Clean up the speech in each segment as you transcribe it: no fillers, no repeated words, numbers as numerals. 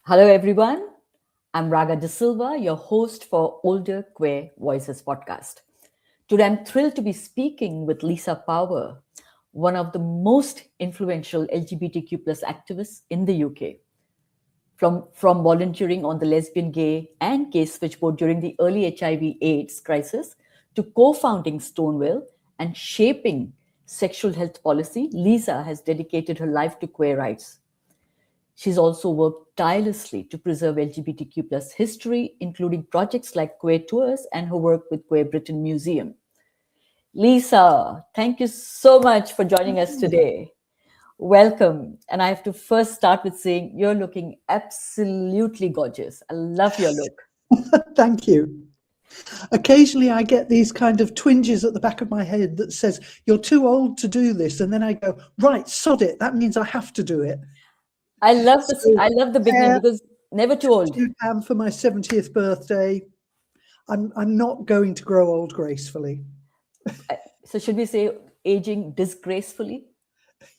Hello, everyone. I'm Raga D'silva, your host for Older Queer Voices podcast. Today, I'm thrilled to be speaking with Lisa Power, one of the most influential LGBTQ plus activists in the UK. From volunteering on the Lesbian, Gay and Gay Switchboard during the early HIV AIDS crisis to co-founding Stonewall and shaping sexual health policy, Lisa has dedicated her life to queer rights. She's also worked tirelessly to preserve LGBTQ plus history, including projects like Queer Tours and her work with Queer Britain Museum. Lisa, thank you so much for joining us today. Welcome. And I have to first start with saying you're looking absolutely gorgeous. I love your look. Thank you. Occasionally I get these kind of twinges at the back of my head that says, you're too old to do this. And then I go, right, sod it. That means I have to do it. I love this. I love the beginning because never too old. For my 70th birthday, I'm not going to grow old gracefully. So should we say aging disgracefully?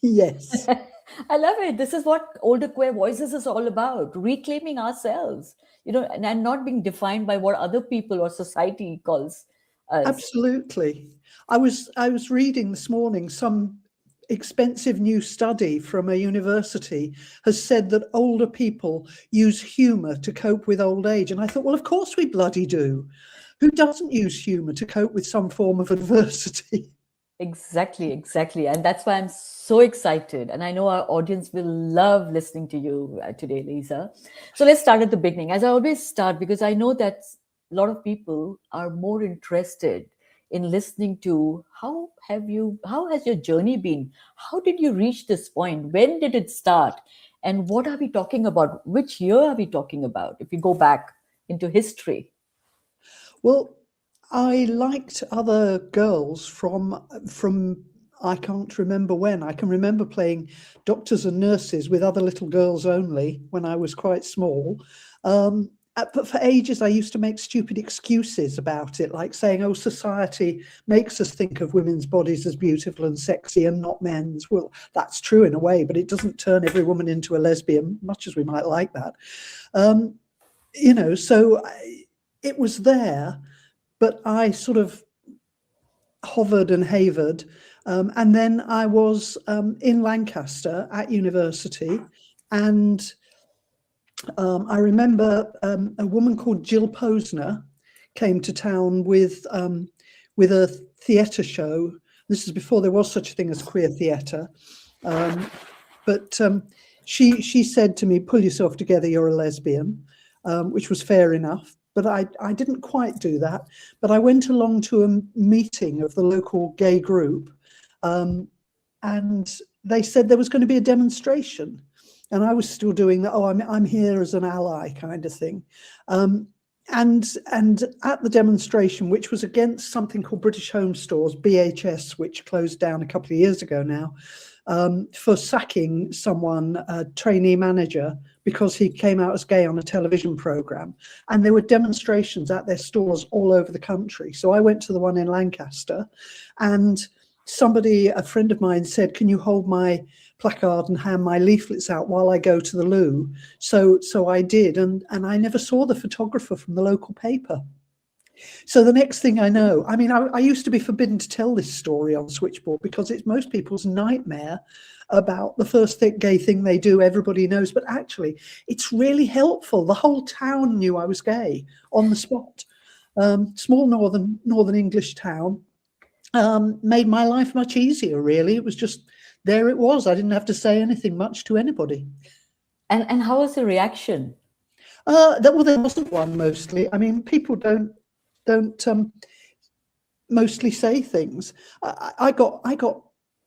Yes. I love it. This is what Older Queer Voices is all about, reclaiming ourselves, and not being defined by what other people or society calls us. Absolutely. I was reading this morning some expensive new study from a university has said that older people use humor to cope with old age. And I thought, well, of course we bloody do. Who doesn't use humor to cope with some form of adversity? Exactly. And that's why I'm so excited. And I know our audience will love listening to you today, Lisa. So let's start at the beginning, as I always start, because I know that a lot of people are more interested in listening to how has your journey been? How did you reach this point? When did it start? And what are we talking about? Which year are we talking about? If we go back into history. Well, I liked other girls from I can't remember when. I can remember playing doctors and nurses with other little girls only when I was quite small. But for ages, I used to make stupid excuses about it, like saying, oh, society makes us think of women's bodies as beautiful and sexy and not men's. Well, that's true in a way, but it doesn't turn every woman into a lesbian, much as we might like that. It was there, but I sort of hovered and havered. And then I was in Lancaster at university, and I remember a woman called Jill Posner came to town with a theatre show. This is before there was such a thing as queer theatre. But she said to me, pull yourself together, you're a lesbian, which was fair enough. But I didn't quite do that. But I went along to a meeting of the local gay group, and they said there was going to be a demonstration. And I was still doing that, oh, I'm here as an ally kind of thing. And at the demonstration, which was against something called British Home Stores, BHS, which closed down a couple of years ago now, for sacking someone, a trainee manager, because he came out as gay on a television program. And there were demonstrations at their stores all over the country. So I went to the one in Lancaster, and a friend of mine said, can you hold my placard and hand my leaflets out while I go to the loo? So I did, and I never saw the photographer from the local paper. So the next thing I know, I mean, I used to be forbidden to tell this story on Switchboard because it's most people's nightmare about the first gay thing they do, everybody knows, but actually it's really helpful. The whole town knew I was gay on the spot. Small northern English town, made my life much easier, really. It was just, there it was. I didn't have to say anything much to anybody. And how was the reaction? There wasn't one, mostly. I mean, people don't mostly say things. I got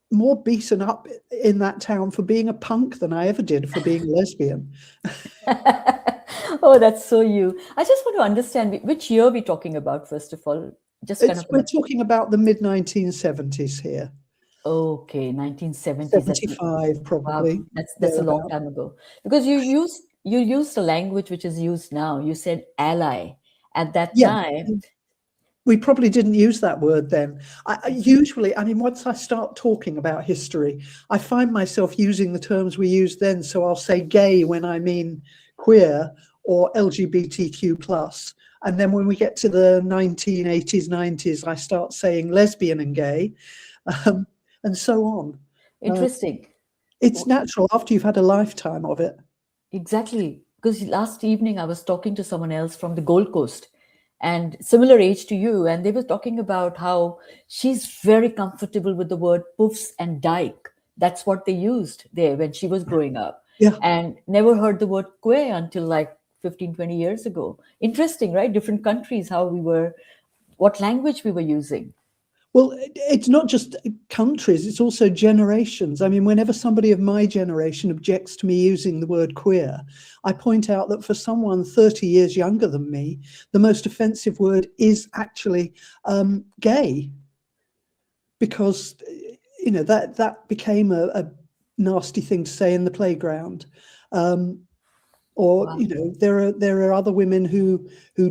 more beaten up in that town for being a punk than I ever did for being lesbian. Oh, that's so you. I just want to understand which year we're talking about, first of all. We're talking about the mid-1970s here. Okay, 1970s. 75, probably. Wow, that's a long time ago. Because you used the language which is used now. You said ally. At that time, we probably didn't use that word then. Usually, I mean, once I start talking about history, I find myself using the terms we used then. So I'll say gay when I mean queer or LGBTQ plus. And then when we get to the 1980s, 90s, I start saying lesbian and gay, and so on. Interesting. It's natural after you've had a lifetime of it. Exactly. Because last evening I was talking to someone else from the Gold Coast and similar age to you, and they were talking about how she's very comfortable with the word poofs and dyke. That's what they used there when she was growing up. Yeah. And never heard the word queer until like 15, 20 years ago. Interesting, right? Different countries, what language we were using. Well, it's not just countries, it's also generations. I mean, whenever somebody of my generation objects to me using the word queer, I point out that for someone 30 years younger than me, the most offensive word is actually gay. Because, you know, that became a nasty thing to say in the playground. Or, Wow. you know, there are other women who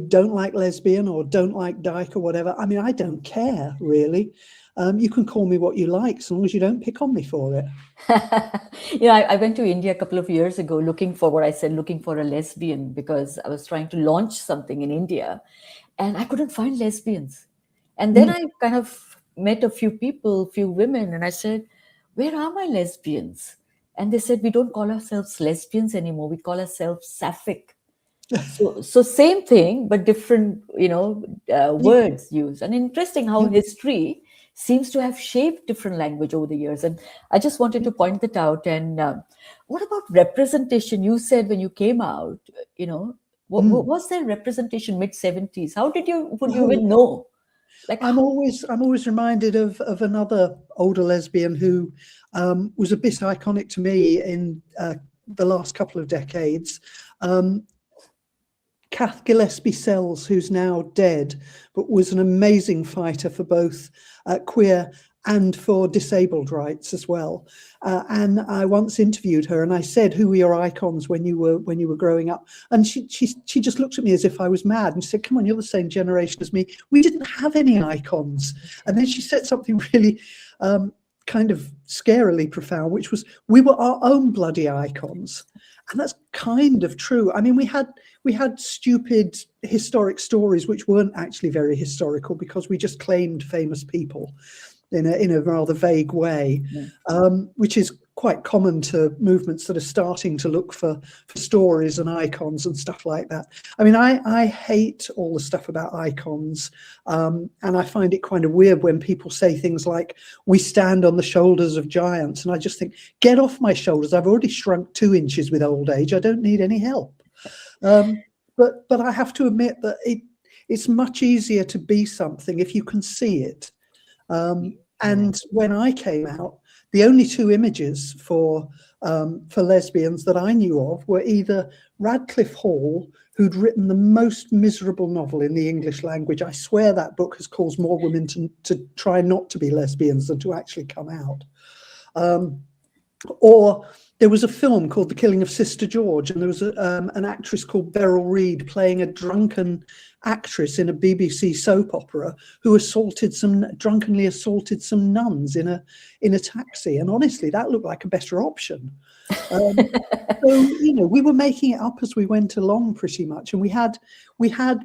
don't like lesbian or don't like dyke or whatever. I mean, I don't care, really. You can call me what you like, as long as you don't pick on me for it. I went to India a couple of years ago looking for a lesbian because I was trying to launch something in India and I couldn't find lesbians. And then I kind of met a few women, and I said, "Where are my lesbians?" And they said, "We don't call ourselves lesbians anymore. We call ourselves sapphic." So same thing, but different, words used. And interesting how history seems to have shaped different language over the years. And I just wanted to point that out. And what about representation? You said when you came out, what was there representation mid-70s? Would you even know? Like, I'm always reminded of another older lesbian who was a bit iconic to me in the last couple of decades. Kath Gillespie Sells, who's now dead, but was an amazing fighter for both queer and for disabled rights as well. And I once interviewed her, and I said, "Who were your icons when you were growing up?" And she just looked at me as if I was mad, and she said, "Come on, you're the same generation as me. We didn't have any icons." And then she said something really kind of scarily profound, which was, "We were our own bloody icons." And that's kind of true. I mean, we had stupid historic stories which weren't actually very historical because we just claimed famous people in a rather vague way, which is quite common to movements that are starting to look for stories and icons and stuff like that. I mean, I hate all the stuff about icons, and I find it kind of weird when people say things like, "We stand on the shoulders of giants," and I just think, get off my shoulders. I've already shrunk 2 inches with old age. I don't need any help. But I have to admit that it's much easier to be something if you can see it. And when I came out, the only 2 images for lesbians that I knew of were either Radcliffe Hall, who'd written the most miserable novel in the English language. I swear that book has caused more women to try not to be lesbians than to actually come out. Or there was a film called The Killing of Sister George, and there was an actress called Beryl Reid playing a drunken actress in a BBC soap opera who drunkenly assaulted some nuns in a taxi. And honestly, that looked like a better option. So, you know, we were making it up as we went along pretty much. And we had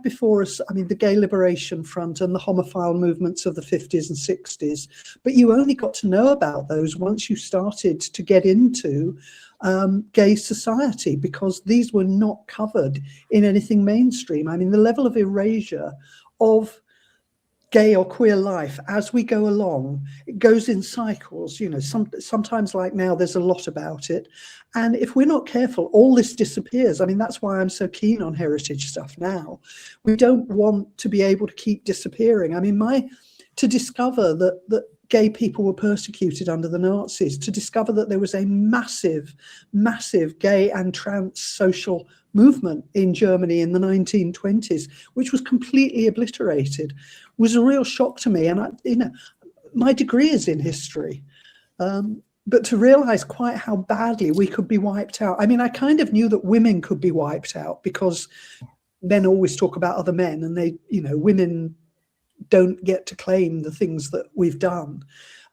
before us, I mean, the Gay Liberation Front and the homophile movements of the 50s and 60s. But you only got to know about those once you started to get into gay society, because these were not covered in anything mainstream. I mean, the level of erasure of gay or queer life as we go along, it goes in cycles. You know, sometimes like now there's a lot about it, and if we're not careful, all this disappears. I mean, that's why I'm so keen on heritage stuff now. We don't want to be able to keep disappearing. I mean, to discover that gay people were persecuted under the Nazis, to discover that there was a massive gay and trans social movement in Germany in the 1920s, which was completely obliterated, was a real shock to me. And my degree is in history, but to realize quite how badly we could be wiped out. I mean, I kind of knew that women could be wiped out because men always talk about other men, and women don't get to claim the things that we've done.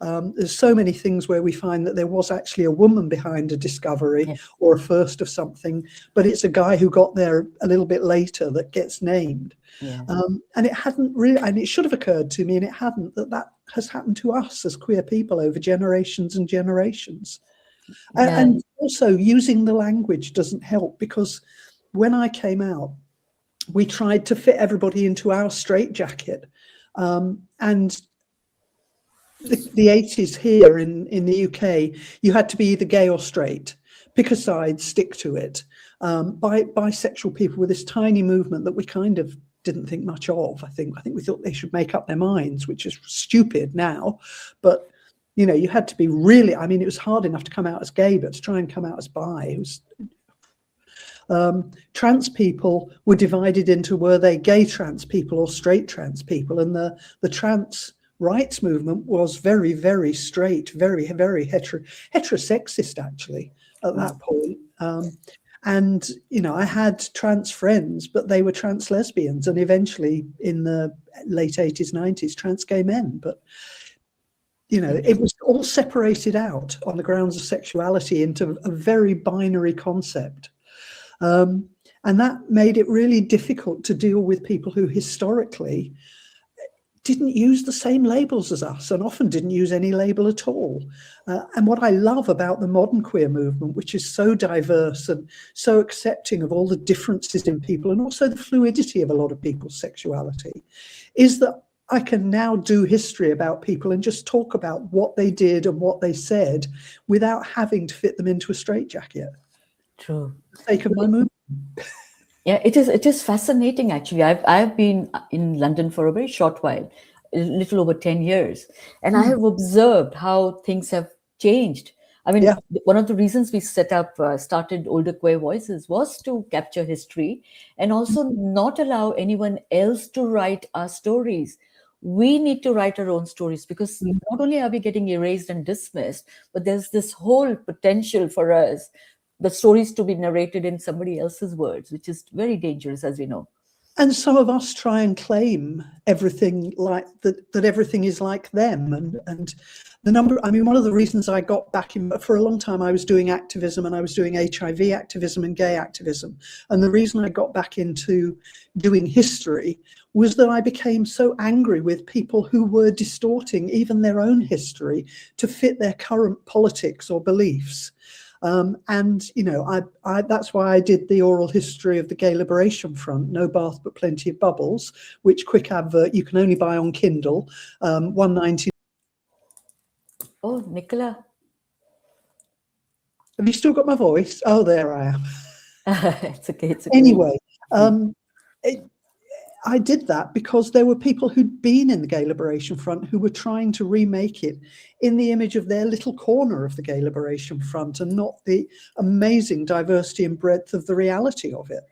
There's so many things where we find that there was actually a woman behind a discovery or a first of something, but it's a guy who got there a little bit later that gets named. And it hadn't really, and it should have occurred to me, and it hadn't, that has happened to us as queer people over generations and generations. And also using the language doesn't help, because when I came out, we tried to fit everybody into our straitjacket. And the 80s here in the UK, you had to be either gay or straight. Pick a side, stick to it. Bisexual people were this tiny movement that we kind of didn't think much of. I think we thought they should make up their minds, which is stupid now. But you know, you had to be really, I mean, it was hard enough to come out as gay, but to try and come out as bi, it was. Trans people were divided into, were they gay trans people or straight trans people? And the trans rights movement was very, very straight, very, very heterosexist, actually, at that point. And, you know, I had trans friends, but they were trans lesbians, and eventually in the late 80s, 90s, trans gay men. But, you know, it was all separated out on the grounds of sexuality into a very binary concept. And that made it really difficult to deal with people who historically didn't use the same labels as us, and often didn't use any label at all. And what I love about the modern queer movement, which is so diverse and so accepting of all the differences in people, and also the fluidity of a lot of people's sexuality, is that I can now do history about people and just talk about what they did and what they said without having to fit them into a straitjacket. True. For the sake of my movement. Yeah, it is fascinating, actually. I've been in London for a very short while, a little over 10 years, and I have observed how things have changed. I mean, one of the reasons we started Older Queer Voices was to capture history and also not allow anyone else to write our stories. We need to write our own stories, because not only are we getting erased and dismissed, but there's this whole potential for us, the stories to be narrated in somebody else's words, which is very dangerous, as we know. And some of us try and claim everything like that everything is like them. And the number, I mean, one of the reasons I got back in, for a long time I was doing activism, and I was doing HIV activism and gay activism. And the reason I got back into doing history was that I became so angry with people who were distorting even their own history to fit their current politics or beliefs. And, you know, that's why I did the oral history of the Gay Liberation Front, No Bath But Plenty of Bubbles, which, quick advert, you can only buy on Kindle, $1.90. Oh, Nicola. Have you still got my voice? Oh, there I am. It's okay. It's okay. Anyway, I did that because there were people who'd been in the Gay Liberation Front who were trying to remake it in the image of their little corner of the Gay Liberation Front, and not the amazing diversity and breadth of the reality of it.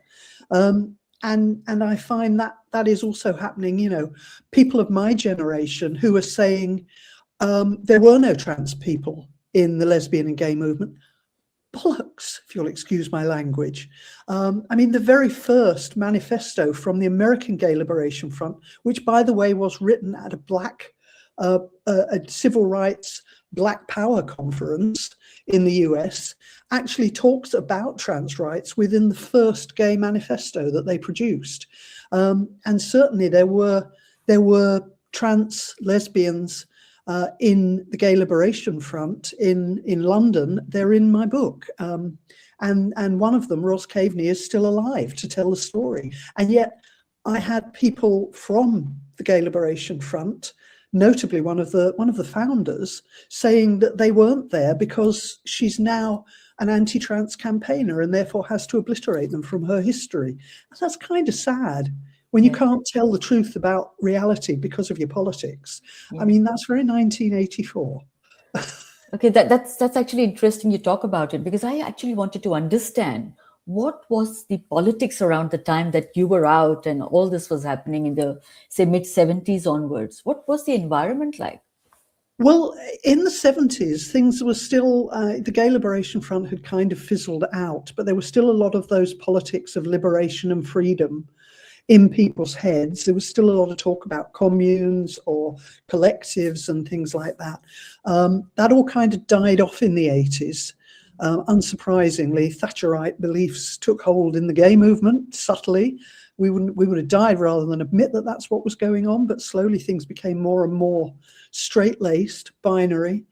And I find that is also happening. You know, people of my generation who are saying there were no trans people in the lesbian and gay movement. Bollocks, if you'll excuse my language. I mean, the very first manifesto from the American Gay Liberation Front, which, by the way, was written at a civil rights Black Power conference in the US, actually talks about trans rights within the first gay manifesto that they produced. And certainly there were trans lesbians in the Gay Liberation Front in London. They're in my book. And one of them, Ross Caveney, is still alive to tell the story. And yet I had people from the Gay Liberation Front, notably one of the founders, saying that they weren't there because she's now an anti-trans campaigner and therefore has to obliterate them from her history. And that's kind of sad, when you can't tell the truth about reality because of your politics. I mean, that's very 1984. Okay, that's actually interesting you talk about it, because I actually wanted to understand what was the politics around the time that you were out and all this was happening in the, say, mid-70s onwards. What was the environment like? Well, in the 70s, things were still, the Gay Liberation Front had kind of fizzled out, but there was still a lot of those politics of liberation and freedom in people's heads. There was still a lot of talk about communes or collectives and things like that. That all kind of died off in the 80s. Unsurprisingly, Thatcherite beliefs took hold in the gay movement subtly. We would have died rather than admit that that's what was going on, but slowly things became more and more straight-laced, binary.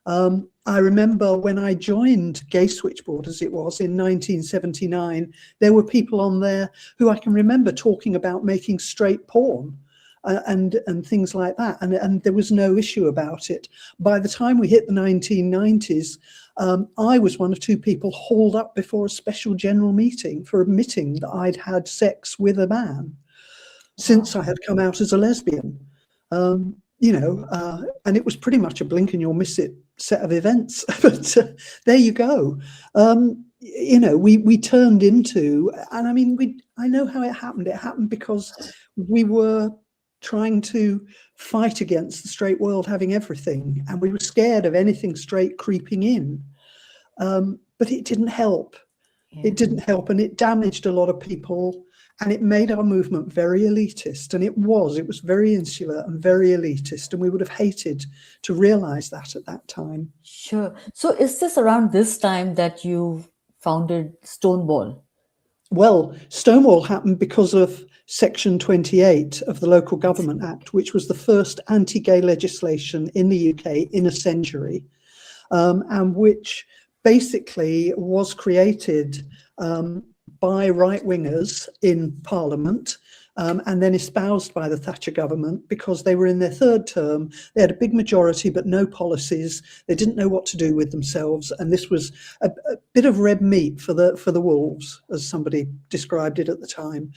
I remember when I joined Gay Switchboard, as it was, in 1979, there were people on there who I can remember talking about making straight porn and things like that, and there was no issue about it. By the time we hit the 1990s, I was one of two people hauled up before a special general meeting for admitting that I'd had sex with a man since I had come out as a lesbian. You know, and it was pretty much a blink and you'll miss it set of events. But there you go. You know, we turned into, and I mean, I know how it happened. It happened because we were trying to fight against the straight world having everything, and we were scared of anything straight creeping in. But it didn't help. It didn't help, and it damaged a lot of people, and it made our movement very elitist. And it was very insular and very elitist, and we would have hated to realize that at that time. Sure. So is this around this time that you founded Stonewall? Well, Stonewall happened because of Section 28 of the Local Government Act, which was the first anti-gay legislation in the UK in a century, and which basically was created by right-wingers in Parliament, and then espoused by the Thatcher government because they were in their third term. They had a big majority, but no policies. They didn't know what to do with themselves. And this was a bit of red meat for the wolves, as somebody described it at the time.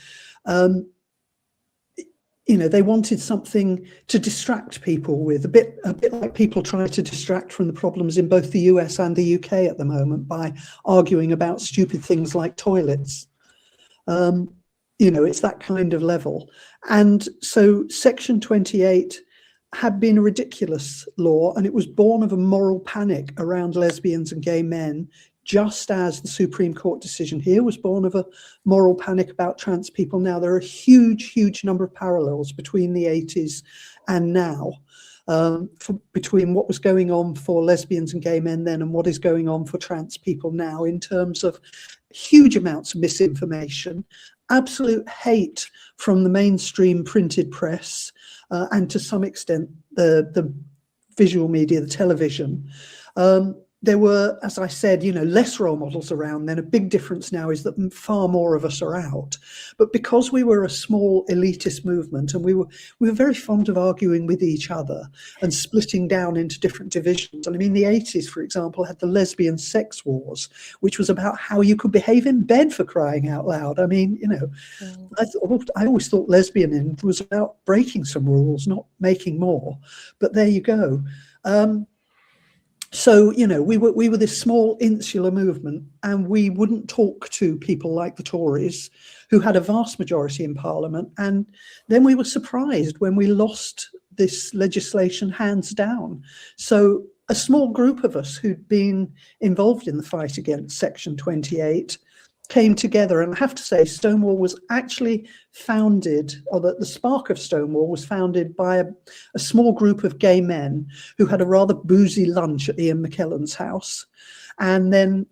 You know, they wanted something to distract people with, a bit like people try to distract from the problems in both the US and the UK at the moment by arguing about stupid things like toilets. You know, it's that kind of level. And so Section 28 had been a ridiculous law, and it was born of a moral panic around lesbians and gay men, just as the Supreme Court decision here was born of a moral panic about trans people. Now, there are a huge number of parallels between the 80s and now, between what was going on for lesbians and gay men then and what is going on for trans people now, in terms of huge amounts of misinformation, absolute hate from the mainstream printed press, and to some extent the visual media, the television. There were, as I said, you know, less role models around then. A big difference now is that far more of us are out. But because we were a small elitist movement, and we were very fond of arguing with each other and splitting down into different divisions. And I mean, the 80s, for example, had the lesbian sex wars, which was about how you could behave in bed, for crying out loud. I mean, you know, I always thought lesbianism was about breaking some rules, not making more. But there you go. So, you know, we were this small insular movement, and we wouldn't talk to people like the Tories, who had a vast majority in Parliament. And then we were surprised when we lost this legislation hands down. So a small group of us who'd been involved in the fight against Section 28 came together. And I have to say, Stonewall was actually founded, or the spark of Stonewall was founded by a small group of gay men who had a rather boozy lunch at Ian McKellen's house. And then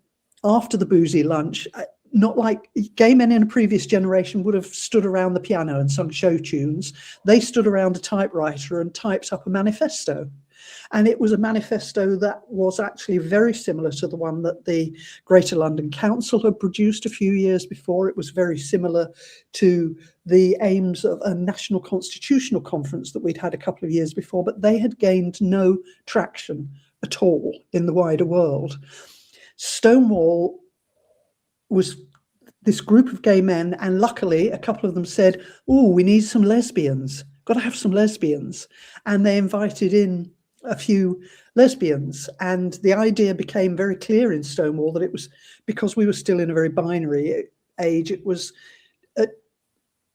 after the boozy lunch, not like gay men in a previous generation would have stood around the piano and sung show tunes, they stood around a typewriter and typed up a manifesto. And it was a manifesto that was actually very similar to the one that the Greater London Council had produced a few years before. It was very similar to the aims of a national constitutional conference that we'd had a couple of years before, but they had gained no traction at all in the wider world. Stonewall was this group of gay men, and luckily a couple of them said, "Oh, we need some lesbians, got to have some lesbians." And they invited in a few lesbians, and the idea became very clear in Stonewall that it was, because we were still in a very binary age, it was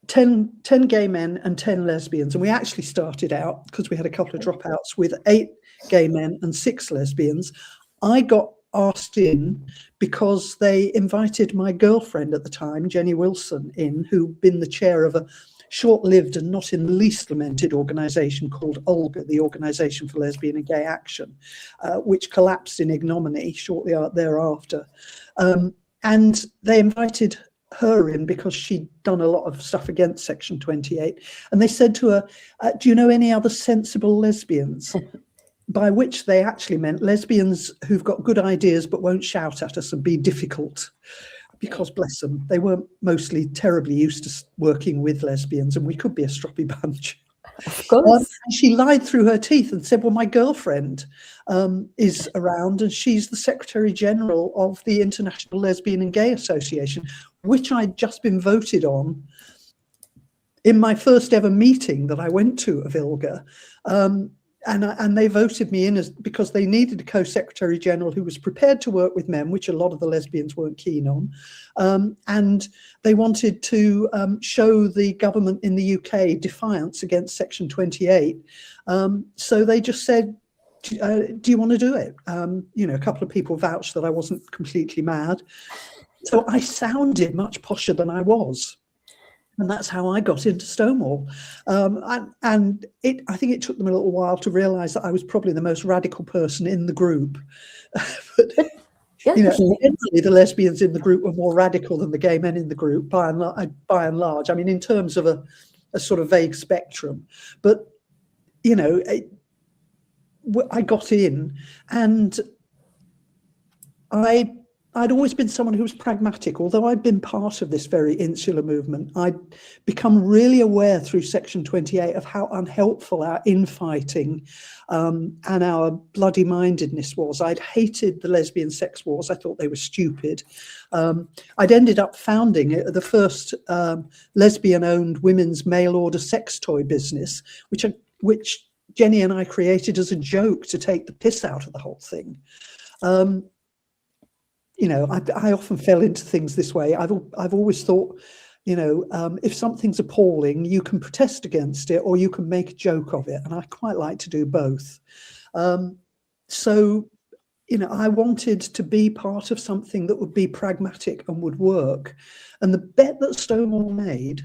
10 gay men and 10 lesbians. And we actually started out, because we had a couple of dropouts, with 8 gay men and 6 lesbians. I got asked in because they invited my girlfriend at the time, Jenny Wilson, in, who'd been the chair of short-lived and not in the least lamented organisation called OLGA, the Organisation for Lesbian and Gay Action, which collapsed in ignominy shortly thereafter. And they invited her in because she'd done a lot of stuff against Section 28. And they said to her, do you know any other sensible lesbians? By which they actually meant lesbians who've got good ideas but won't shout at us and be difficult. Because, bless them, they weren't mostly terribly used to working with lesbians, and we could be a stroppy bunch. Of course. And she lied through her teeth and said, well, my girlfriend is around, and she's the Secretary General of the International Lesbian and Gay Association, which I'd just been voted on in my first ever meeting that I went to of ILGA. And they voted me in because they needed a co-secretary general who was prepared to work with men, which a lot of the lesbians weren't keen on. And they wanted to show the government in the UK defiance against Section 28. So they just said, do you want to do it? A couple of people vouched that I wasn't completely mad. So I sounded much posher than I was. And that's how I got into Stonewall. I think it took them a little while to realise that I was probably the most radical person in the group. But, generally the lesbians in the group were more radical than the gay men in the group, by and large. I mean, in terms of a sort of vague spectrum. But, I got in, and I'd always been someone who was pragmatic. Although I'd been part of this very insular movement, I'd become really aware through Section 28 of how unhelpful our infighting and our bloody mindedness was. I'd hated the lesbian sex wars. I thought they were stupid. I'd ended up founding the first lesbian-owned women's mail-order sex toy business, which Jenny and I created as a joke to take the piss out of the whole thing. I often fell into things this way. I've always thought, if something's appalling, you can protest against it or you can make a joke of it. And I quite like to do both. So, I wanted to be part of something that would be pragmatic and would work. And the bet that Stonewall made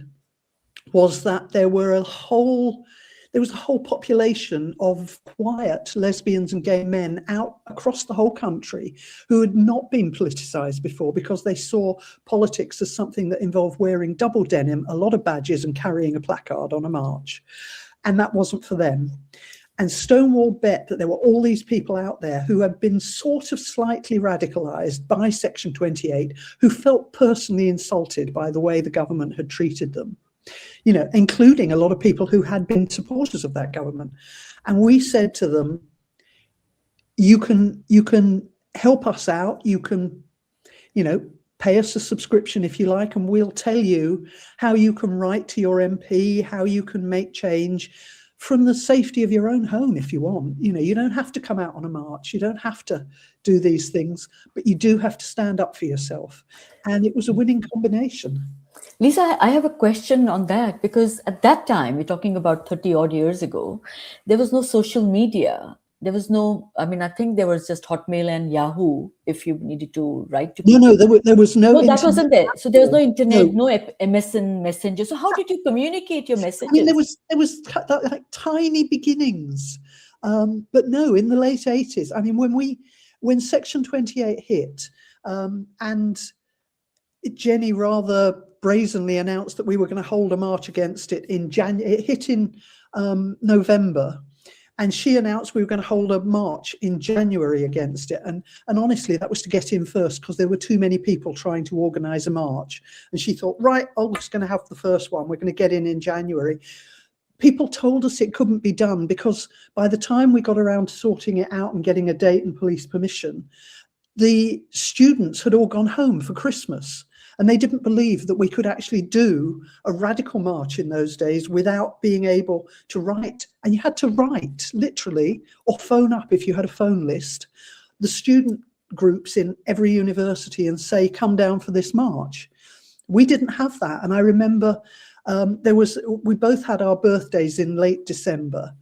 was that there was a whole population of quiet lesbians and gay men out across the whole country who had not been politicized before because they saw politics as something that involved wearing double denim, a lot of badges, and carrying a placard on a march. And that wasn't for them. And Stonewall bet that there were all these people out there who had been sort of slightly radicalized by Section 28, who felt personally insulted by the way the government had treated them. Including a lot of people who had been supporters of that government. And we said to them, you can help us out, you can, pay us a subscription if you like, and we'll tell you how you can write to your MP, how you can make change from the safety of your own home if you want. You don't have to come out on a march, you don't have to do these things, but you do have to stand up for yourself. And it was a winning combination. Lisa, I have a question on that, because at that time, we're talking about 30 odd years ago, there was no social media. There was no, I think there was just Hotmail and Yahoo if you needed to write to people. No, there was no internet. That wasn't there. So there was no internet, no MSN Messenger. So how did you communicate your messages? There was like tiny beginnings. But no, in the late 80s, when Section 28 hit, and Jenny rather brazenly announced that we were going to hold a march against it in January. It hit in November, and she announced we were going to hold a march in January against it. And honestly, that was to get in first because there were too many people trying to organise a march. And she thought, right, Olga's going to have the first one. We're going to get in January. People told us it couldn't be done because by the time we got around to sorting it out and getting a date and police permission, the students had all gone home for Christmas. And they didn't believe that we could actually do a radical march in those days without being able to write. And you had to write, literally, or phone up if you had a phone list, the student groups in every university and say, come down for this march. We didn't have that. And I remember we both had our birthdays in late December,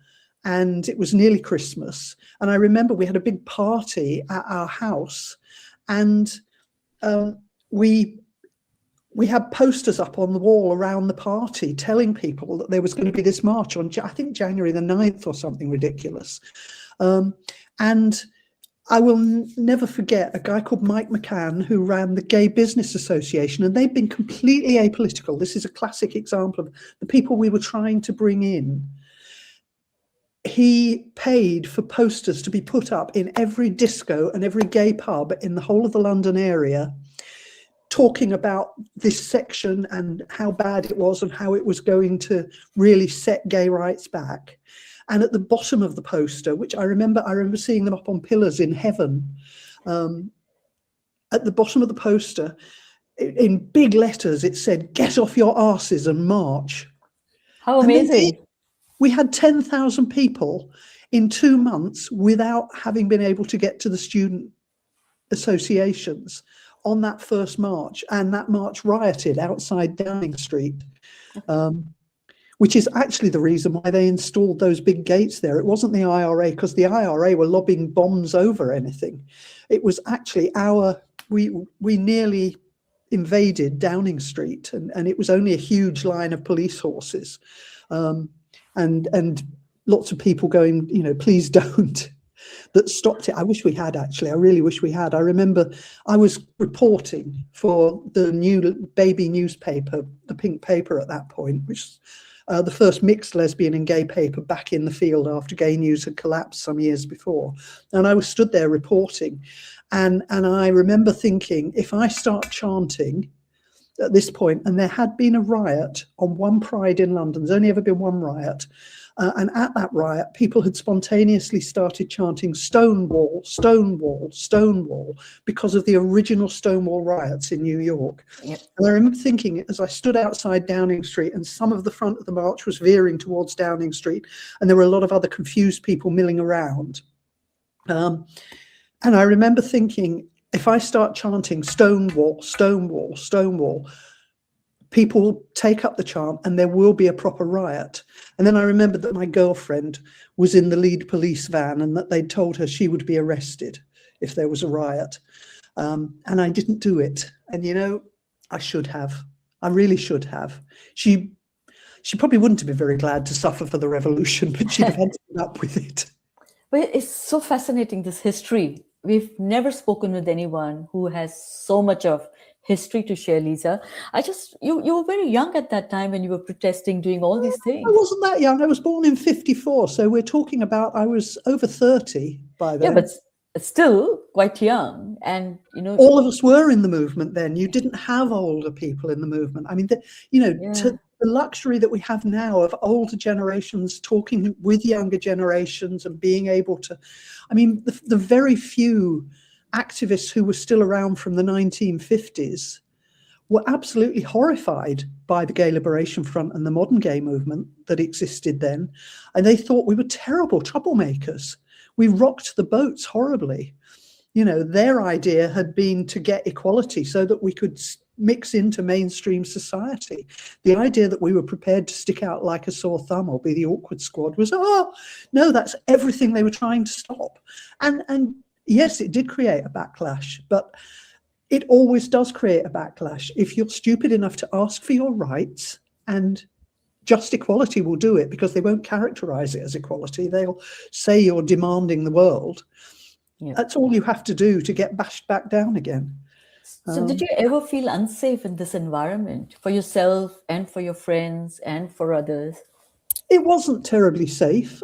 and it was nearly Christmas. And I remember we had a big party at our house, and we we had posters up on the wall around the party telling people that there was going to be this march on, I think, January the 9th or something ridiculous. And I will never forget a guy called Mike McCann, who ran the Gay Business Association, and they've been completely apolitical. This is a classic example of the people we were trying to bring in. He paid for posters to be put up in every disco and every gay pub in the whole of the London area, talking about this section and how bad it was and how it was going to really set gay rights back. And at the bottom of the poster, which I remember seeing them up on pillars in heaven, at the bottom of the poster, in big letters, it said, "Get off your arses and march." How amazing. We had 10,000 people in 2 months without having been able to get to the student associations on that first march. And that march rioted outside Downing Street. Which is actually the reason why they installed those big gates there. It wasn't the IRA, because the IRA were lobbing bombs over anything. It was actually we nearly invaded Downing Street, and it was only a huge line of police horses, and lots of people going, please don't, that stopped it. I wish we had, actually. I really wish we had. I remember I was reporting for the new baby newspaper, the Pink Paper at that point, which the first mixed lesbian and gay paper back in the field after Gay News had collapsed some years before. And I was stood there reporting. And I remember thinking, if I start chanting at this point, and there had been a riot on one Pride in London, there's only ever been one riot. And at that riot, people had spontaneously started chanting "Stonewall, Stonewall, Stonewall," because of the original Stonewall riots in New York. Yep. And I remember thinking, as I stood outside Downing Street, and some of the front of the march was veering towards Downing Street, and there were a lot of other confused people milling around. And I remember thinking, if I start chanting "Stonewall, Stonewall, Stonewall," people will take up the chant and there will be a proper riot. And then I remembered that my girlfriend was in the lead police van and that they'd told her she would be arrested if there was a riot. And I didn't do it. And, I should have. I really should have. She probably wouldn't have been very glad to suffer for the revolution, but she'd have had to put up with it. But it's so fascinating, this history. We've never spoken with anyone who has so much of history to share, Lisa. You were very young at that time when you were protesting, doing all these things. I wasn't that young. I was born in 1954. So we're talking about, I was over 30 by then. Yeah, but still quite young. And, all of us were in the movement then. You didn't have older people in the movement. I mean, to the luxury that we have now of older generations talking with younger generations and being able to, the very few activists who were still around from the 1950s were absolutely horrified by the Gay Liberation Front and the modern gay movement that existed then. And they thought we were terrible troublemakers. We rocked the boats horribly. Their idea had been to get equality so that we could mix into mainstream society. The idea that we were prepared to stick out like a sore thumb or be the awkward squad was, no, that's everything they were trying to stop. And yes, it did create a backlash, but it always does create a backlash. If you're stupid enough to ask for your rights, and Just Equality will do it, because they won't characterize it as equality. They'll say you're demanding the world. Yeah. That's all you have to do to get bashed back down again. So did you ever feel unsafe in this environment for yourself and for your friends and for others? It wasn't terribly safe.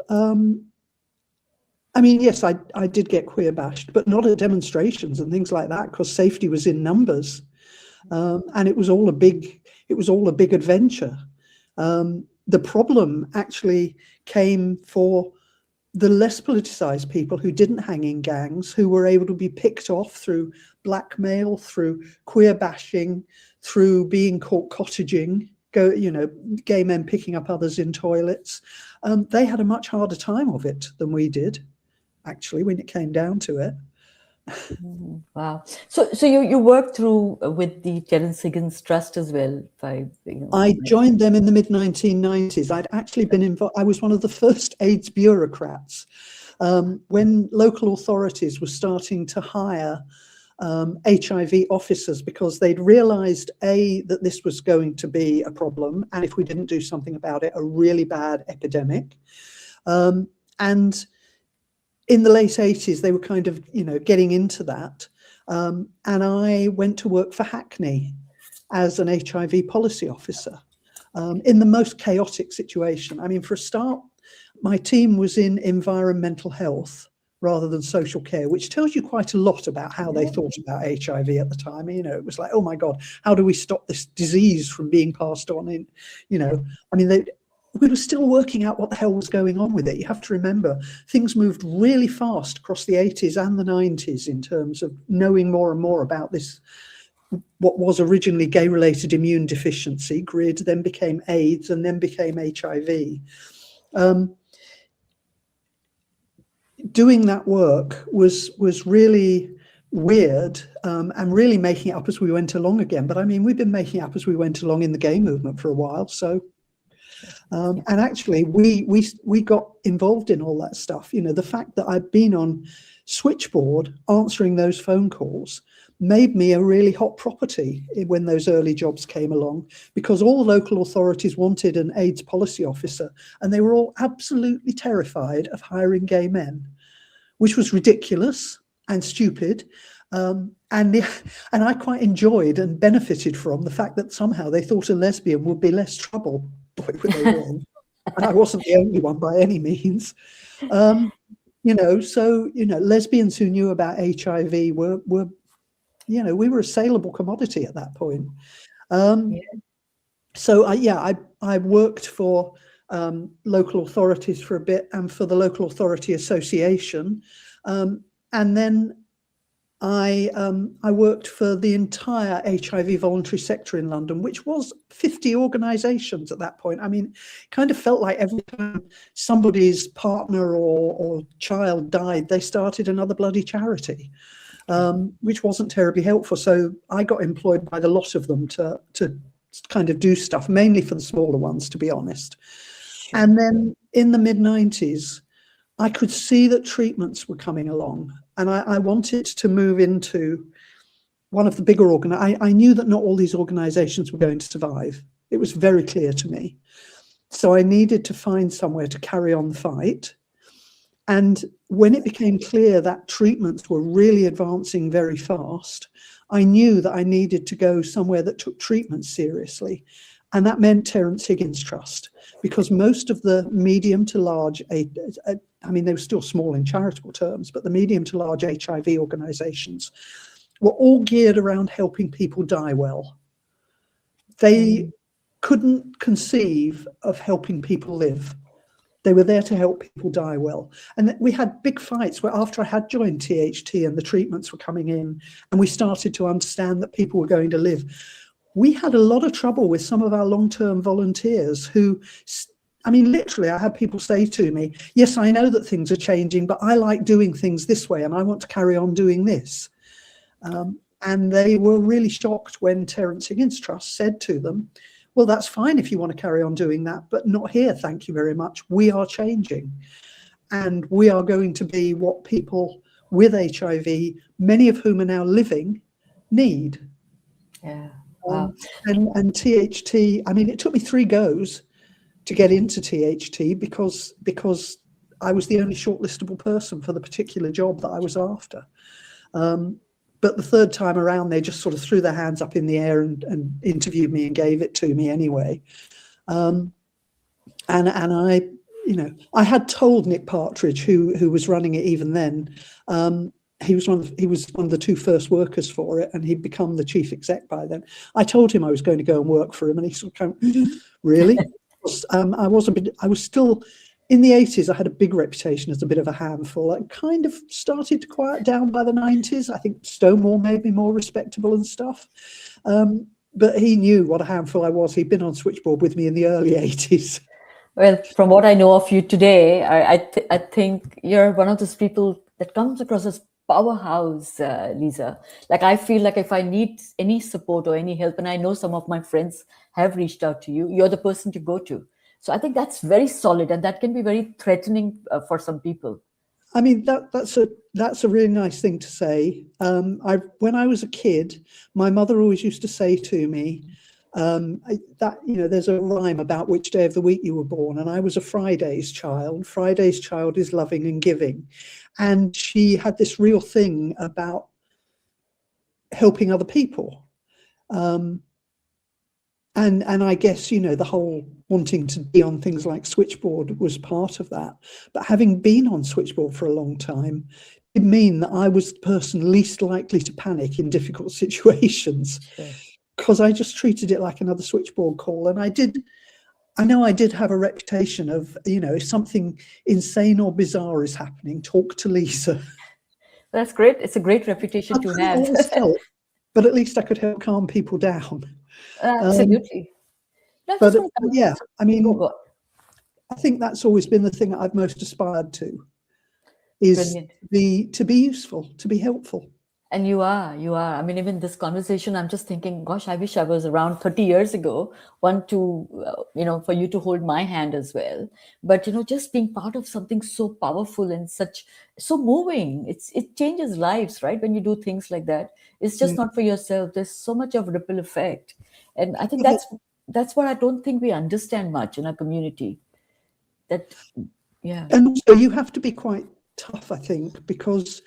Yes, I did get queer bashed, but not at demonstrations and things like that, because safety was in numbers, and it was all a big adventure. The problem actually came for the less politicized people who didn't hang in gangs, who were able to be picked off through blackmail, through queer bashing, through being caught cottaging, gay men picking up others in toilets. They had a much harder time of it than we did, actually, when it came down to it. Wow. So you worked through with the Terence Higgins Trust as well. I joined them in the mid-1990s. I'd actually been involved. I was one of the first AIDS bureaucrats when local authorities were starting to hire HIV officers because they'd realized, that this was going to be a problem, and if we didn't do something about it, a really bad epidemic. And in the late 80s, they were kind of, getting into that. And I went to work for Hackney as an HIV policy officer in the most chaotic situation. I mean, for a start, my team was in environmental health rather than social care, which tells you quite a lot about how they thought about HIV at the time. It was like, oh my God, how do we stop this disease from being passed on? We were still working out what the hell was going on with it. You have to remember, things moved really fast across the 80s and the 90s in terms of knowing more and more about this, what was originally gay-related immune deficiency, GRID, then became AIDS, and then became HIV. Doing that work was really weird, and really making it up as we went along again. But I mean, we've been making it up as we went along in the gay movement for a while. So, and actually, we got involved in all that stuff. The fact that I'd been on Switchboard answering those phone calls made me a really hot property when those early jobs came along, because all local authorities wanted an AIDS policy officer, and they were all absolutely terrified of hiring gay men, which was ridiculous and stupid. And I quite enjoyed and benefited from the fact that somehow they thought a lesbian would be less trouble. Boy, were they wrong. And I wasn't the only one by any means. Lesbians who knew about HIV were we were a saleable commodity at that point. So I worked for local authorities for a bit, and for the Local Authority Association, and then I worked for the entire HIV voluntary sector in London, which was 50 organisations at that point. I mean, it kind of felt like every time somebody's partner or child died, they started another bloody charity, which wasn't terribly helpful. So I got employed by the lot of them to kind of do stuff, mainly for the smaller ones, to be honest. And then in the mid-90s, I could see that treatments were coming along, and I wanted to move into one of the bigger I knew that not all these organizations were going to survive. It was very clear to me. So I needed to find somewhere to carry on the fight. And when it became clear that treatments were really advancing very fast, I knew that I needed to go somewhere that took treatment seriously. And that meant Terence Higgins Trust, because most of the medium to large, they were still small in charitable terms, but the medium to large HIV organizations were all geared around helping people die well. They couldn't conceive of helping people live. They were there to help people die well. And we had big fights where, after I had joined THT and the treatments were coming in, and we started to understand that people were going to live, we had a lot of trouble with some of our long-term volunteers who, literally, I had people say to me, yes, I know that things are changing, but I like doing things this way and I want to carry on doing this. And they were really shocked when Terence Higgins Trust said to them, well, that's fine if you want to carry on doing that, but not here, thank you very much. We are changing, and we are going to be what people with HIV, many of whom are now living, need. Yeah. Wow. And THT, it took me 3 goes to get into THT because I was the only shortlistable person for the particular job that I was after. But the 3rd time around, they just sort of threw their hands up in the air and interviewed me and gave it to me anyway. And I had told Nick Partridge, who was running it even then, he was one of the 2 first workers for it, and he'd become the chief exec by then. I told him I was going to go and work for him, and he sort of came, really? I was still, in the 80s, I had a big reputation as a bit of a handful. I kind of started to quiet down by the 90s. I think Stonewall made me more respectable and stuff. But he knew what a handful I was. He'd been on Switchboard with me in the early 80s. Well, from what I know of you today, I think you're one of those people that comes across as powerhouse, Lisa. Like, I feel like if I need any support or any help, and I know some of my friends have reached out to you, you're the person to go to. So I think that's very solid, and that can be very threatening for some people. I mean, that's a really nice thing to say. When I was a kid, my mother always used to say to me that, you know, there's a rhyme about which day of the week you were born, and I was a Friday's child. Friday's child is loving and giving, and she had this real thing about helping other people. And I guess, you know, the whole wanting to be on things like Switchboard was part of that. But having been on Switchboard for a long time, it mean that I was the person least likely to panic in difficult situations, because I just treated it like another switchboard call. And I know I did have a reputation of, you know, if something insane or bizarre is happening, talk to Lisa. That's great. It's a great reputation to have. Always help, but at least I could help calm people down. Absolutely. But yeah, I mean, I think that's always been the thing that I've most aspired to, is to be useful, to be helpful. And you are. I mean, even this conversation, I'm just thinking, gosh, I wish I was around 30 years ago, you know, for you to hold my hand as well. But, you know, just being part of something so powerful and so moving, it changes lives, right? When you do things like that, it's just not for yourself. There's so much of ripple effect. And I think that's what I don't think we understand much in our community. And also you have to be quite tough, I think, because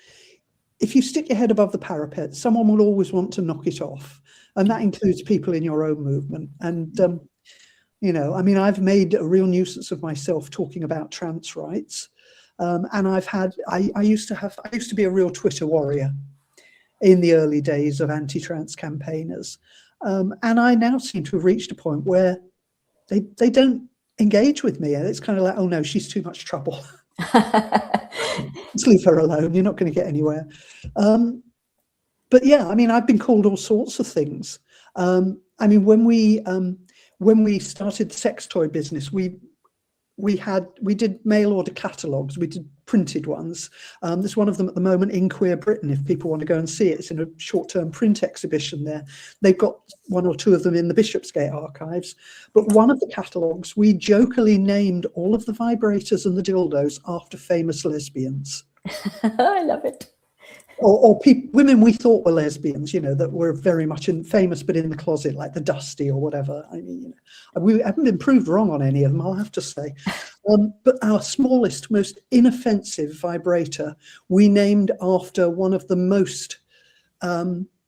if you stick your head above the parapet, someone will always want to knock it off. And that includes people in your own movement. And, you know, I mean, I've made a real nuisance of myself talking about trans rights. And I used to be a real Twitter warrior in the early days of anti-trans campaigners. And I now seem to have reached a point where they don't engage with me. And it's kind of like, oh no, she's too much trouble. Just leave her alone. You're not going to get anywhere. But yeah, I mean, I've been called all sorts of things. I mean, when we started the sex toy business, we did mail order catalogues. We did printed ones. There's one of them at the moment in Queer Britain, if people want to go and see it. It's in a short-term print exhibition there. They've got one or two of them in the Bishopsgate archives. But one of the catalogues, we jokingly named all of the vibrators and the dildos after famous lesbians. I love it. Or women we thought were lesbians, you know, that were very much famous but in the closet, like the Dusty or whatever. I mean, you know, we haven't been proved wrong on any of them, I'll have to say. But our smallest, most inoffensive vibrator, we named after one of the most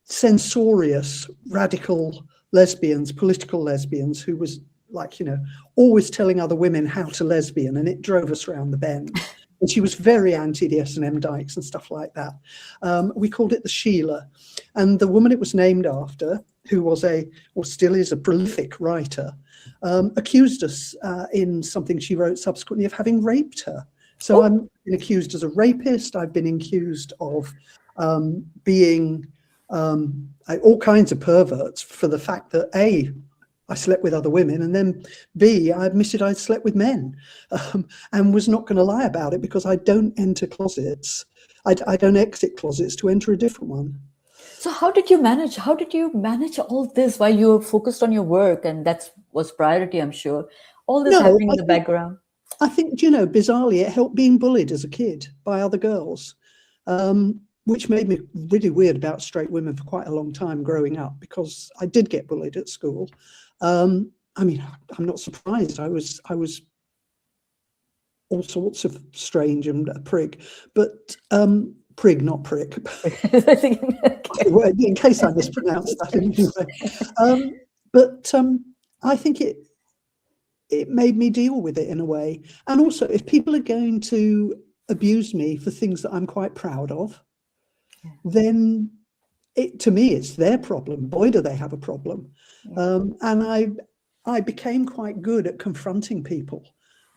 censorious, radical lesbians, political lesbians, who was like, you know, always telling other women how to lesbian, and it drove us round the bend. And she was very anti the S&M dykes and stuff like that. We called it the Sheila. And the woman it was named after, who was or still is a prolific writer, accused us in something she wrote subsequently of having raped her. So I'm been accused as a rapist. I've been accused of being all kinds of perverts for the fact that I slept with other women, and then B, I admitted I'd slept with men, and was not going to lie about it, because I don't enter closets. I don't exit closets to enter a different one. So how did you manage all this while you were focused on your work? And that was priority, I'm sure. All this happening in the background. I think, you know, bizarrely, it helped being bullied as a kid by other girls, which made me really weird about straight women for quite a long time growing up, because I did get bullied at school. I mean, I'm not surprised. I was all sorts of strange and a prig, but prig, not prick. In case I mispronounced that anyway. But I think it made me deal with it in a way. And also, if people are going to abuse me for things that I'm quite proud of, then to me, it's their problem. Boy, do they have a problem. And I became quite good at confronting people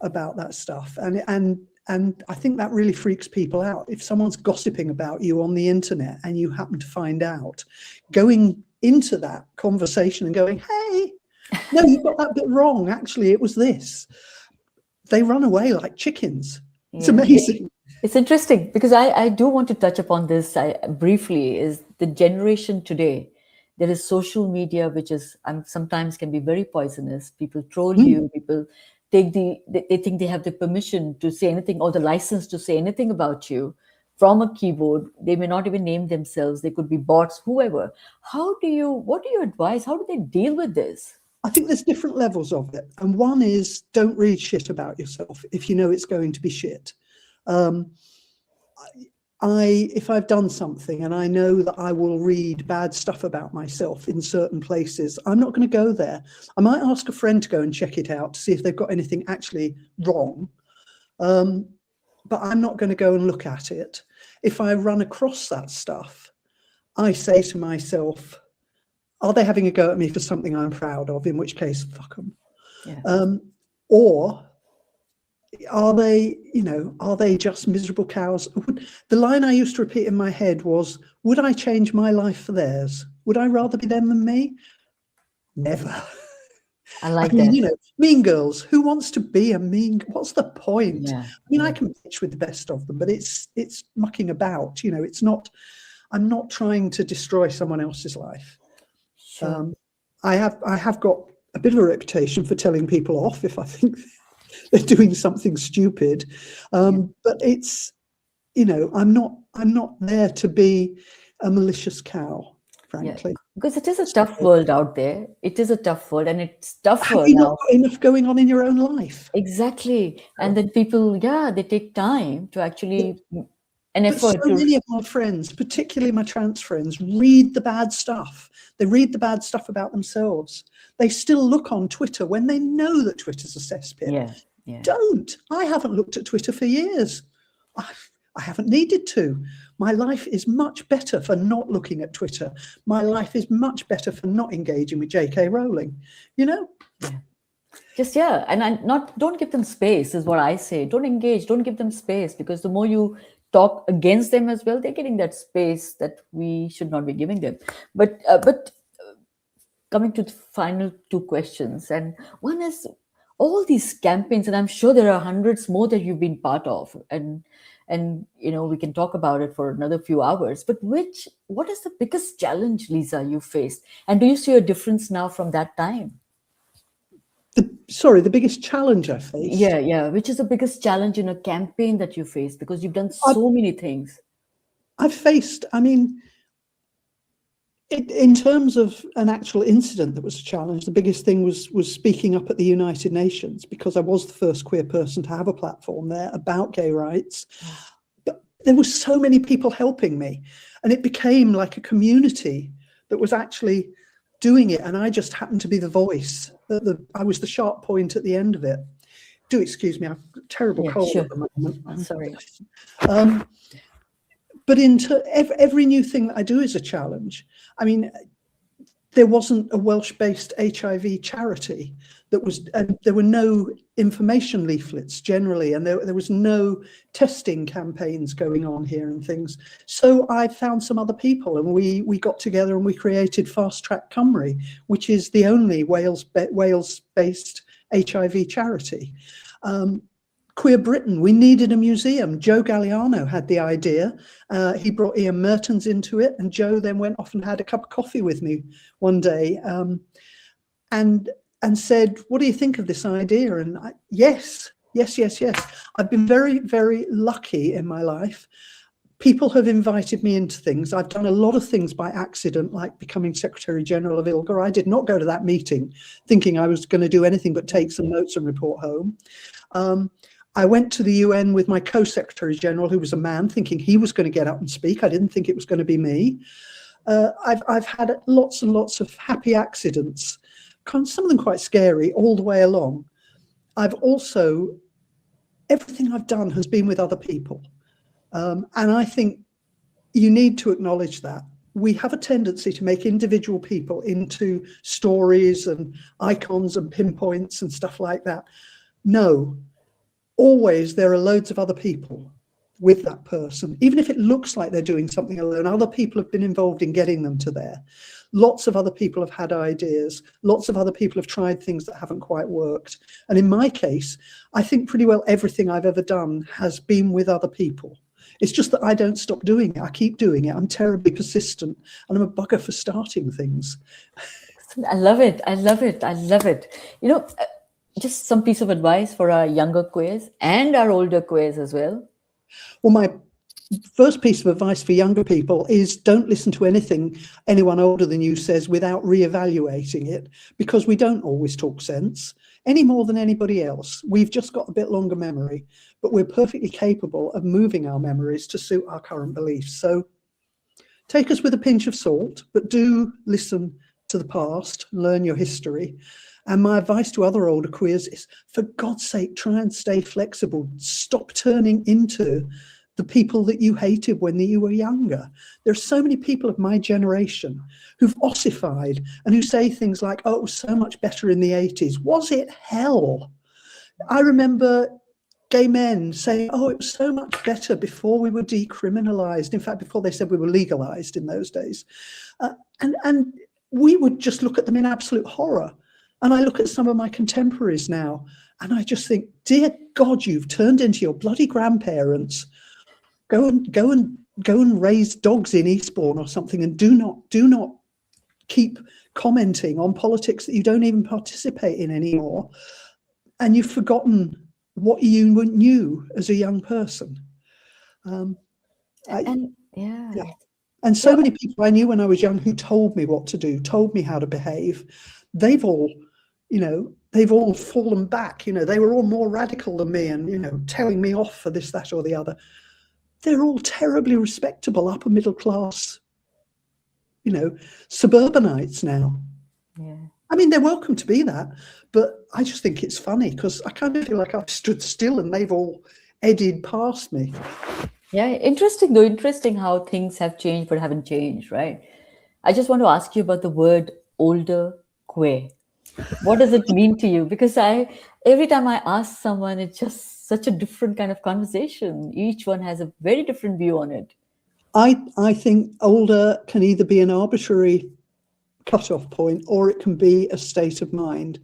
about that stuff. And I think that really freaks people out. If someone's gossiping about you on the internet and you happen to find out, going into that conversation and going, hey, no, you got that bit wrong. Actually, it was this. They run away like chickens. It's amazing. It's interesting, because I do want to touch upon this briefly, is the generation today. There is social media, which is sometimes can be very poisonous. People troll you, people they think they have the permission to say anything or the license to say anything about you from a keyboard. They may not even name themselves. They could be bots, whoever. What do you advise? How do they deal with this? I think there's different levels of it. And one is, don't read shit about yourself if you know it's going to be shit. If I've done something and I know that I will read bad stuff about myself in certain places, I'm not going to go there. I might ask a friend to go and check it out to see if they've got anything actually wrong. But I'm not going to go and look at it. If I run across that stuff, I say to myself, are they having a go at me for something I'm proud of? In which case, fuck them. Yeah. Or are they just miserable cows? The line I used to repeat in my head was, would I change my life for theirs? Would I rather be them than me? Never. I like that. Mean Girls. Who wants to be a mean? What's the point? Yeah. I can pitch with the best of them, but it's mucking about. It's not. I'm not trying to destroy someone else's life. Sure. I have got a bit of a reputation for telling people off if I think they're doing something stupid, but it's, I'm not there to be a malicious cow, frankly. Yeah. Because it is a tough world out there. It is a tough world, and it's tougher Have you now. not got enough going on in your own life? Exactly. And then people, they take time to actually an effort. So many of my friends, particularly my trans friends, read the bad stuff. They read the bad stuff about themselves. They still look on Twitter when they know that Twitter's a cesspit. Yeah. Don't. I haven't looked at Twitter for years. I haven't needed to. My life is much better for not looking at Twitter. My life is much better for not engaging with J.K. Rowling. Yeah. And don't give them space is what I say. Don't engage. Don't give them space, because the more you talk against them as well, they're getting that space that we should not be giving them. But coming to the final two questions, and one is all these campaigns, and I'm sure there are hundreds more that you've been part of, and we can talk about it for another few hours. But what is the biggest challenge, Lisa, you faced, and do you see a difference now from that time? The biggest challenge I faced? Yeah. Which is the biggest challenge in a campaign that you faced? Because you've done so many things. I've faced, in terms of an actual incident that was a challenge, the biggest thing was speaking up at the United Nations, because I was the first queer person to have a platform there about gay rights. But there were so many people helping me, and it became like a community that was actually doing it, and I just happened to be the voice. I was the sharp point at the end of it. Do excuse me, I've got a terrible cold at the moment. I'm sorry. But every new thing that I do is a challenge. There wasn't a Welsh-based HIV charity that was, and there were no information leaflets generally, and there was no testing campaigns going on here and things. So I found some other people, and we got together and we created Fast Track Cymru, which is the only Wales-based HIV charity. Queer Britain, we needed a museum. Joe Galliano had the idea. He brought Ian Mertens into it, and Joe then went off and had a cup of coffee with me one day, and said, "What do you think of this idea?" And yes. I've been very, very lucky in my life. People have invited me into things. I've done a lot of things by accident, like becoming Secretary General of ILGA. I did not go to that meeting thinking I was going to do anything but take some notes and report home. I went to the UN with my co-secretary general, who was a man, thinking he was going to get up and speak. I didn't think it was going to be me. I've had lots and lots of happy accidents, some of them quite scary, all the way along. Everything I've done has been with other people. And I think you need to acknowledge that. We have a tendency to make individual people into stories and icons and pinpoints and stuff like that. No. Always there are loads of other people with that person. Even if it looks like they're doing something alone, other people have been involved in getting them to there. Lots of other people have had ideas. Lots of other people have tried things that haven't quite worked. And in my case, I think pretty well everything I've ever done has been with other people. It's just that I don't stop doing it. I keep doing it. I'm terribly persistent, and I'm a bugger for starting things. I love it. just some piece of advice for our younger queers and our older queers as well. Well, my first piece of advice for younger people is don't listen to anything anyone older than you says without reevaluating it, because we don't always talk sense any more than anybody else. We've just got a bit longer memory, but we're perfectly capable of moving our memories to suit our current beliefs. So take us with a pinch of salt, but do listen to the past, learn your history. And my advice to other older queers is, for God's sake, try and stay flexible. Stop turning into the people that you hated when you were younger. There are so many people of my generation who've ossified and who say things like, oh, it was so much better in the 80s. Was it hell? I remember gay men saying, oh, it was so much better before we were decriminalized. In fact, before they said we were legalized in those days. And we would just look at them in absolute horror. And I look at some of my contemporaries now, and I just think, dear God, you've turned into your bloody grandparents. Go and raise dogs in Eastbourne or something, and do not keep commenting on politics that you don't even participate in anymore. And you've forgotten what you knew as a young person. And so many people I knew when I was young who told me what to do, told me how to behave. They've all fallen back. They were all more radical than me, and telling me off for this, that, or the other. They're all terribly respectable, upper middle class, suburbanites now. Yeah. I mean, they're welcome to be that, but I just think it's funny because I kind of feel like I've stood still and they've all eddied past me. Yeah, interesting though. Interesting how things have changed but haven't changed, right? I just want to ask you about the word older queer. What does it mean to you? Because every time I ask someone, it's just such a different kind of conversation. Each one has a very different view on it. I think older can either be an arbitrary cutoff point or it can be a state of mind.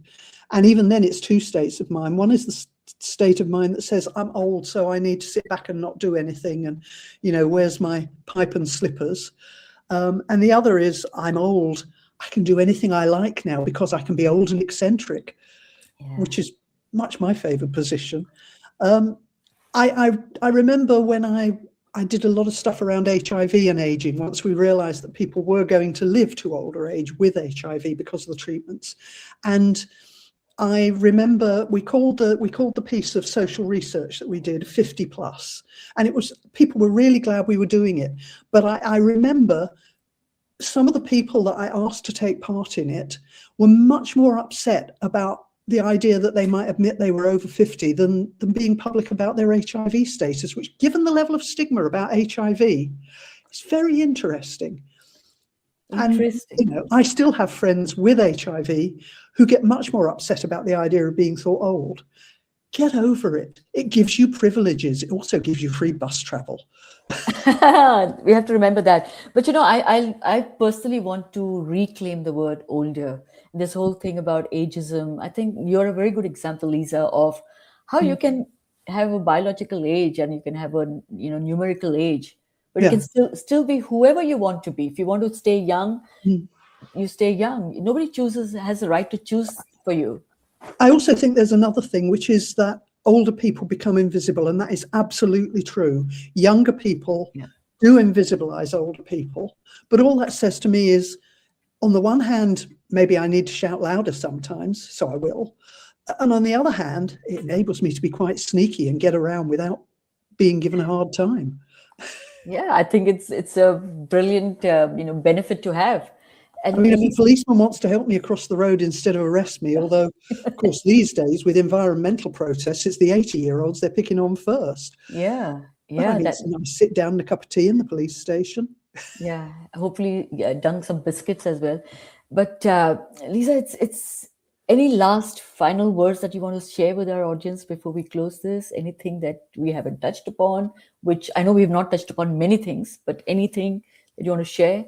And even then it's two states of mind. One is the state of mind that says, I'm old, so I need to sit back and not do anything. And, where's my pipe and slippers? And the other is, I'm old. I can do anything I like now because I can be old and eccentric, which is much my favorite position. I remember when I did a lot of stuff around HIV and aging once we realized that people were going to live to older age with HIV because of the treatments. And I remember we called the piece of social research that we did 50 plus, and it was, people were really glad we were doing it. But I remember some of the people that I asked to take part in it were much more upset about the idea that they might admit they were over 50 than being public about their HIV status, which, given the level of stigma about HIV, is very interesting. And I still have friends with HIV who get much more upset about the idea of being thought old. Get over it. It gives you privileges. It also gives you free bus travel. We have to remember that. But I personally want to reclaim the word older. This whole thing about ageism. I think you're a very good example, Lisa, of how you can have a biological age and you can have a numerical age, but you can still be whoever you want to be. If you want to stay young, you stay young. Nobody has the right to choose for you. I also think there's another thing, which is that older people become invisible, and that is absolutely true. Younger people do invisibilize older people, but all that says to me is, on the one hand, maybe I need to shout louder sometimes, so I will. And on the other hand, it enables me to be quite sneaky and get around without being given a hard time. Yeah, I think it's a brilliant benefit to have. And I mean, if a policeman wants to help me across the road instead of arrest me, although, of course, these days with environmental protests, it's the 80-year-olds they're picking on first. Yeah. I need to sit down and a cup of tea in the police station. Yeah, hopefully dunk some biscuits as well. But Lisa, it's any last final words that you want to share with our audience before we close this? Anything that we haven't touched upon, which I know we've not touched upon many things, but anything that you want to share?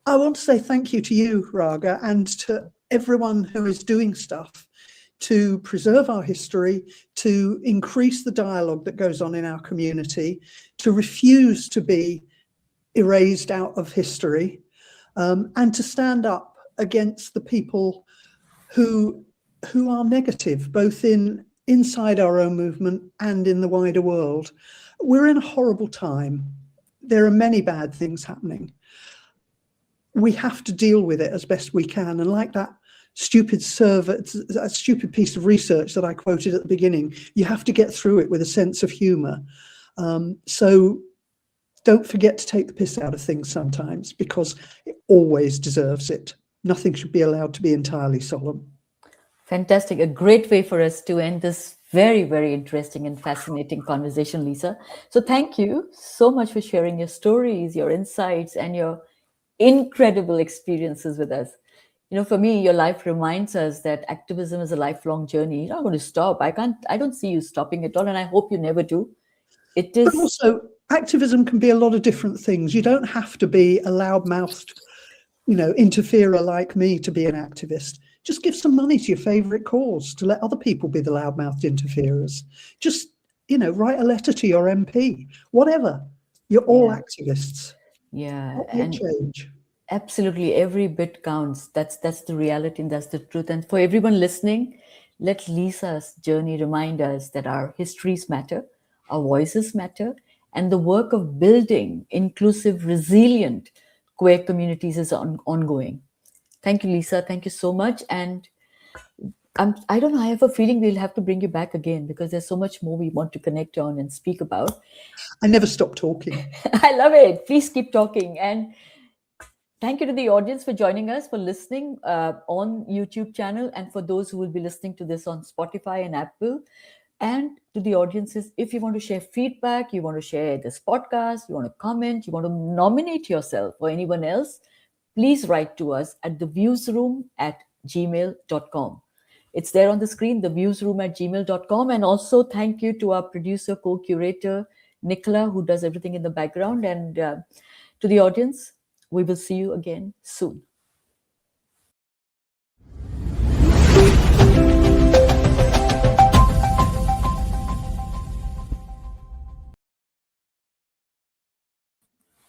I want to say thank you to you, Raga, and to everyone who is doing stuff to preserve our history, to increase the dialogue that goes on in our community, to refuse to be erased out of history, and to stand up against the people who who are negative, both inside our own movement and in the wider world. We're in a horrible time. There are many bad things happening. We have to deal with it as best we can. And like that stupid piece of research that I quoted at the beginning, you have to get through it with a sense of humour. So don't forget to take the piss out of things sometimes, because it always deserves it. Nothing should be allowed to be entirely solemn. Fantastic. A great way for us to end this very, very interesting and fascinating conversation, Lisa. So thank you so much for sharing your stories, your insights, and your incredible experiences with us. For me, your life reminds us that activism is a lifelong journey. You're not going to stop. I don't see you stopping at all, and I hope you never do. It is. But also, activism can be a lot of different things. You don't have to be a loudmouthed, interferer like me to be an activist. Just give some money to your favorite cause to let other people be the loudmouthed interferers. Just, write a letter to your MP, whatever. You're all activists. Yeah. And change. Absolutely. Every bit counts. That's the reality and that's the truth. And for everyone listening, let Lisa's journey remind us that our histories matter, our voices matter, and the work of building inclusive, resilient queer communities is ongoing. Thank you, Lisa. Thank you so much. And I don't know, I have a feeling we'll have to bring you back again because there's so much more we want to connect on and speak about. I never stop talking. I love it. Please keep talking. And thank you to the audience for joining us, for listening on YouTube channel, and for those who will be listening to this on Spotify and Apple. And to the audiences, if you want to share feedback, you want to share this podcast, you want to comment, you want to nominate yourself or anyone else, please write to us at theviewsroom@gmail.com. It's there on the screen, theviewsroom@gmail.com. And also thank you to our producer, co-curator, Nicola, who does everything in the background. And to the audience, we will see you again soon.